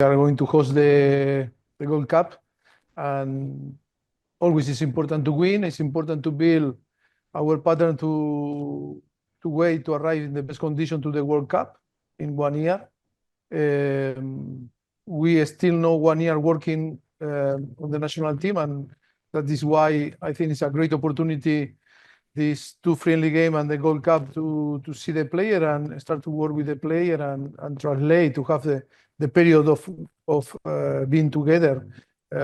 are going to host the Gold Cup, and always it's important to win. It's important to build our pattern to wait to arrive in the best condition to the World Cup in 1 year. We still know 1 year working on the national team, and that is why I think it's a great opportunity, these two friendly games and the Gold Cup, to see the player and start to work with the player and translate to have the period of being together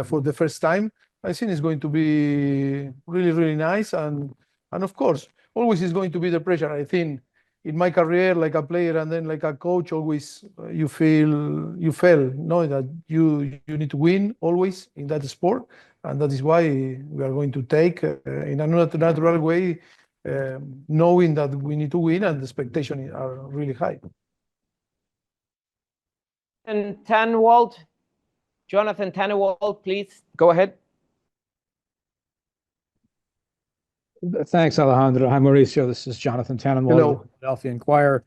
for the first time. I think it's going to be really, really nice. And of course, always is going to be the pressure. I think in my career, like a player and then like a coach, always you feel knowing that you need to win always in that sport. And that is why we are going to take in a natural way, knowing that we need to win and the expectations are really high. And Tannenwald, Jonathan Tannenwald, please go ahead. Thanks, Alejandro. Hi, Mauricio. This is Jonathan Tannenwald of the Philadelphia Inquirer.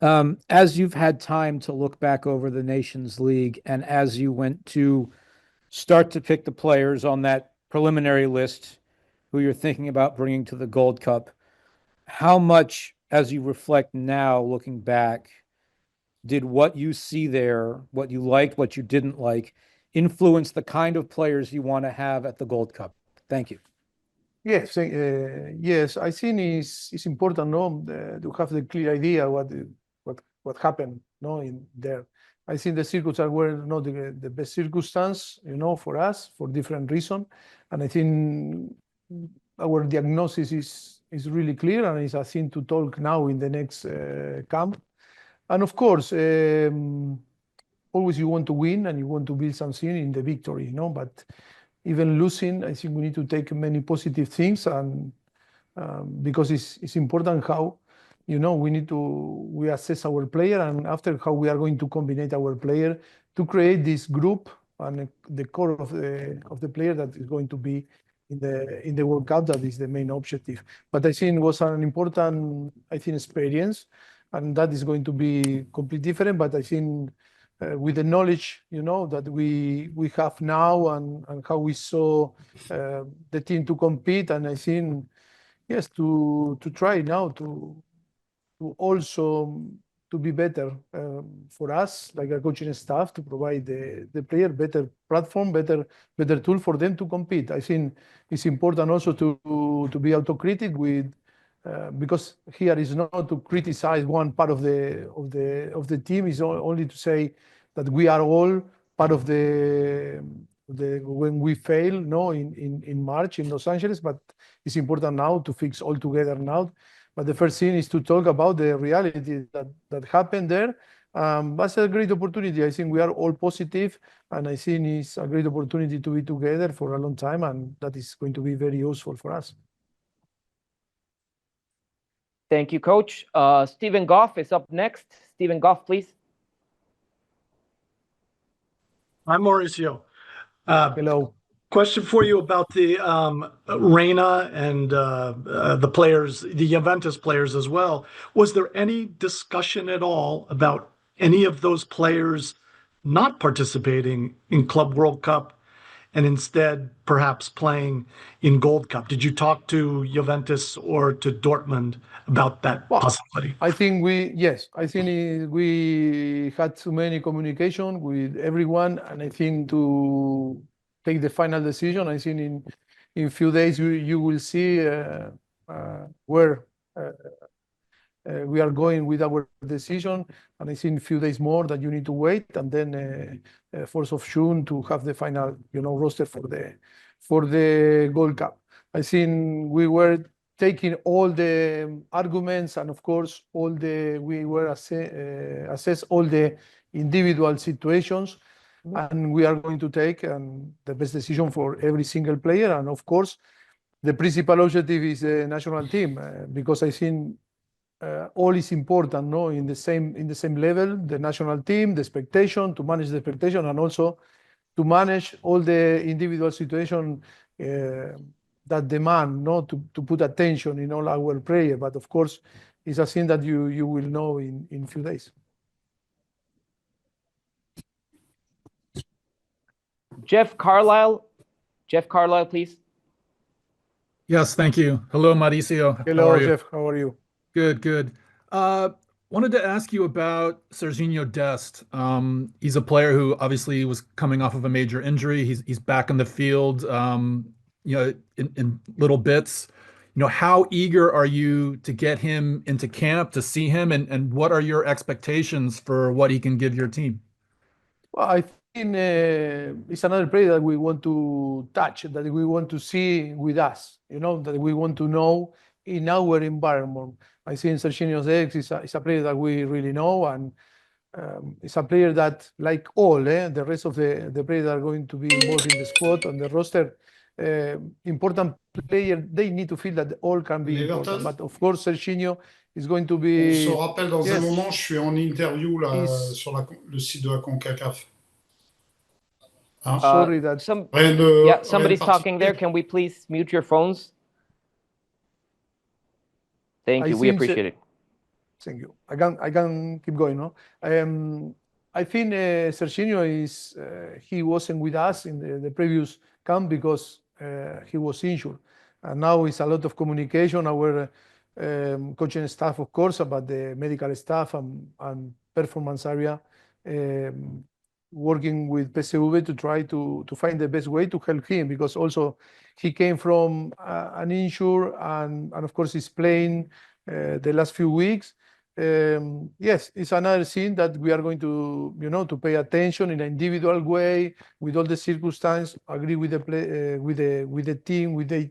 As you've had time to look back over the Nations League, and as you went to start to pick the players on that preliminary list who you're thinking about bringing to the Gold Cup, how much, as you reflect now, looking back, did what you see there, what you liked, what you didn't like, influence the kind of players you want to have at the Gold Cup? Thank you. Yes, yes. I think it's important, to have the clear idea what happened, in there. I think the circumstances were not the best circumstance, for us for different reasons, and I think our diagnosis is really clear, and it's a thing to talk now in the next camp. And of course, always you want to win and you want to build something in the victory, but even losing, I think we need to take many positive things, and because it's important how, we assess our player, and after how we are going to combine our player to create this group and the core of the player that is going to be in the World Cup. That is the main objective. But I think it was an important, experience, and that is going to be completely different. But I think with the knowledge, that we have now and how we saw the team to compete, and I think, yes, to try now to also to be better for us, like a coaching staff, to provide the player better platform, better tool for them to compete. I think it's important also to be autocritic with. Because here is not to criticize one part of the team, is only to say that we are all part of the when we fail, in March in Los Angeles. But it's important now to fix all together now. But the first thing is to talk about the reality that happened there. That's a great opportunity. I think we are all positive, and I think it's a great opportunity to be together for a long time, and that is going to be very useful for us. Thank you, Coach. Stephen Goff is up next. Stephen Goff, please. Hi, Mauricio. Hello. Question for you about the Reina and the players, the Juventus players as well. Was there any discussion at all about any of those players not participating in Club World Cup and instead perhaps playing in Gold Cup? Did you talk to Juventus or to Dortmund about that possibility? I think we had too many communication with everyone, and I think to take the final decision, I think in few days you will see where we are going with our decision, and I think a few days more that you need to wait, and then 4th of June to have the final, roster for the Gold Cup. I think we were taking all the arguments, and of course we were assess all the individual situations, and we are going to take the best decision for every single player. And of course, the principal objective is the national team, because I think all is important, in the same level, the national team, the expectation, to manage the expectation, and also to manage all the individual situation that demand, to put attention in all our prayer. But of course, it's a thing that you will know in few days. Jeff Carlisle. Jeff Carlisle, please. Yes, thank you. Hello, Mauricio. How Hello, are you? Jeff. How are you? Good, good. Wanted to ask you about Serginho Dest. He's a player who obviously was coming off of a major injury. He's back in the field, in little bits. How eager are you to get him into camp, to see him, and what are your expectations for what he can give your team? Well, I think it's another player that we want to touch, that we want to see with us, that we want to know in our environment. I think Serginho Dest is a player that we really know, and it's a player that, like all the rest of the players that are going to be involved in the squad and the roster, important player, they need to feel that all can be important. But of course, Serginho is going to On be. se rappelle dans un Yes. moment, je suis en interview là, Is- sur le site de la CONCACAF. Hein? Sorry that. Rien de- Yeah, rien de somebody's talking there. particulier. Can we please mute your phones? Thank I you. We think appreciate it. Thank you. I can keep going, no? I think Serginho he wasn't with us in the previous camp because he was injured. And now it's a lot of communication, our coaching staff, of course, about the medical staff and performance area, working with PSV to try to find the best way to help him, because also he came from an injury and of course he's playing the last few weeks. Yes, it's another thing that we are going to, to pay attention in an individual way with all the circumstances, agree with the team, with the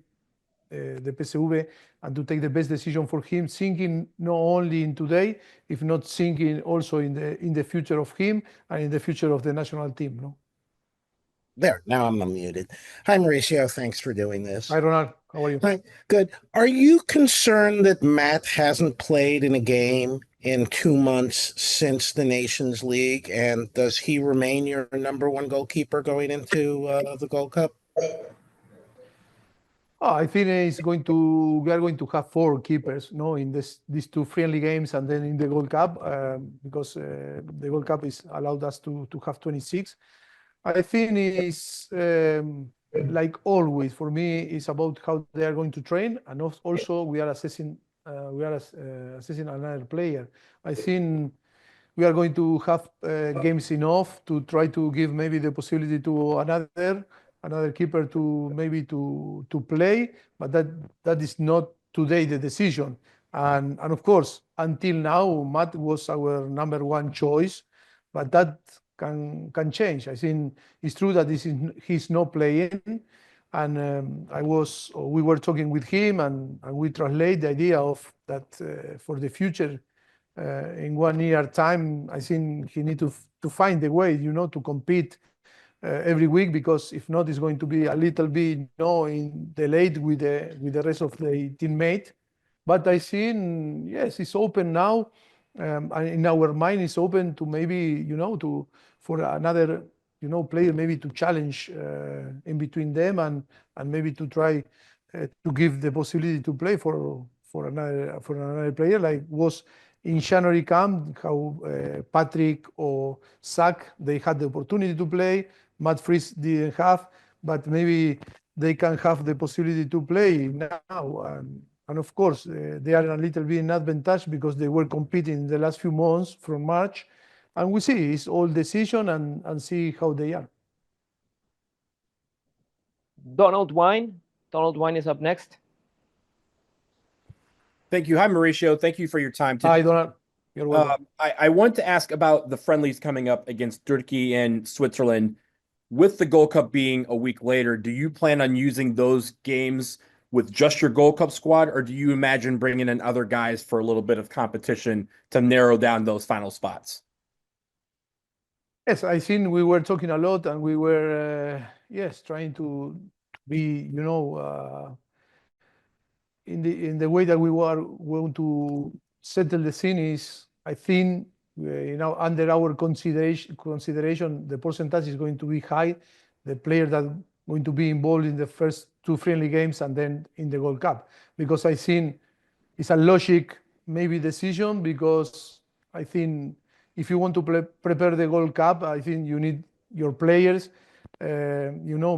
PSV, and to take the best decision for him, thinking not only in today, if not thinking also in the future of him and in the future of the national team. No? There, now I'm unmuted. Hi, Mauricio. Thanks for doing this. Hi, Ronald. How are you? Hi, good. Are you concerned that Matt hasn't played in a game in 2 months since the Nations League? And does he remain your number one goalkeeper going into the Gold Cup? I think we are going to have 4 keepers, in these 2 friendly games and then in the Gold Cup, because the Gold Cup is allowed us to have 26. I think it's like always for me, it's about how they are going to train, and also we are assessing another player. I think we are going to have games enough to try to give maybe the possibility to another keeper to maybe to play, but that is not today the decision. And of course, until now, Matt was our number 1 choice, but that can change. I think it's true that he's not playing, and we were talking with him, and we translate the idea of that for the future. In 1 year time, I think he need to find a way, to compete every week, because if not, it's going to be a little bit delayed with the rest of the teammate. But I think yes, it's open now. And in our mind, it's open to maybe for another player maybe to challenge in between them, and maybe to try to give the possibility to play for another player, like was in January camp, how Patrick or Zach, they had the opportunity to play. Matt Fries didn't have, but maybe they can have the possibility to play now. And of course, they are a little bit in advantage because they were competing in the last few months from March. And we see it's all decision and see how they are. Donald Wine. Donald Wine is up next. Thank you. Hi, Mauricio. Thank you for your time today. Hi, Donald. You're welcome. I want to ask about the friendlies coming up against Turkey and Switzerland. With the Gold Cup being a week later, do you plan on using those games with just your Gold Cup squad, or do you imagine bringing in other guys for a little bit of competition to narrow down those final spots? Yes, I think we were talking a lot, and we were, trying to be, in the way that we were going to settle the thing is, I think, under our consideration, the percentage is going to be high. The player that going to be involved in the first 2 friendly games and then in the Gold Cup, because I think it's a logic maybe decision, because I think if you want to prepare the Gold Cup, I think you need your players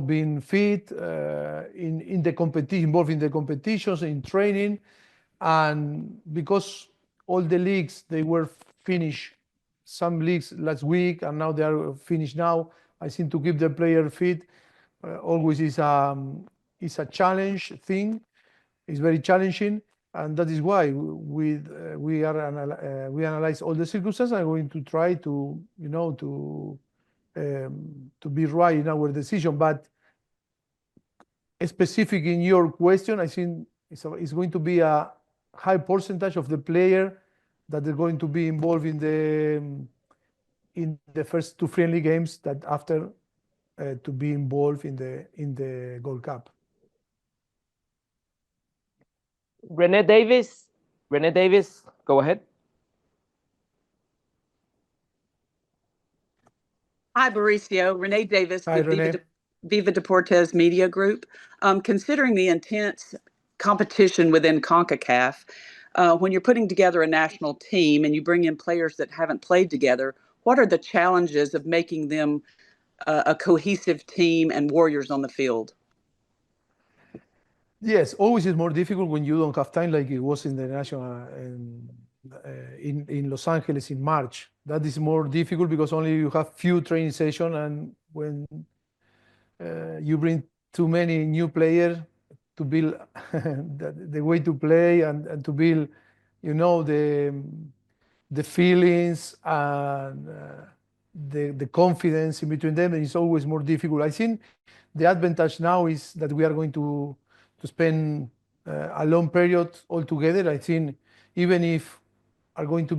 being fit, in the competition, involved in the competitions, in training. And because all the leagues, they were finished, some leagues last week, and now they are finished now, I think to keep the player fit always is a challenge thing. It's very challenging, and that is why we analyze all the circumstances. I'm going to try to be right in our decision. But specific in your question, I think it's going to be a high percentage of the player that are going to be involved in the first two friendly games that after to be involved in the Gold Cup. Rene Davis, go ahead. Hi, Mauricio. Renee Davis Hi, with Renee. Viva Deportes Media Group. Considering the intense competition within CONCACAF, when you're putting together a national team and you bring in players that haven't played together, what are the challenges of making them a cohesive team and warriors on the field? Yes, always is more difficult when you don't have time, like it was in the national in Los Angeles in March. That is more difficult because only you have few training sessions, and when you bring too many new players to build the way to play and to build, the feelings and the confidence in between them, it's always more difficult. I think the advantage now is that we are going to spend a long period all together. I think even if it's going to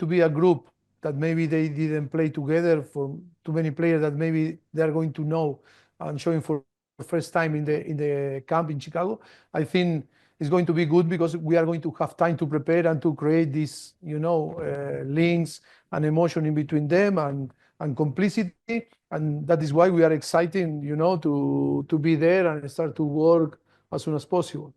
be a group that maybe they didn't play together, for too many players that maybe they are going to know and showing for the first time in the camp in Chicago. I think it's going to be good because we are going to have time to prepare and to create these, links and emotion in between them and complicity. And that is why we are excited, to be there and start to work as soon as possible.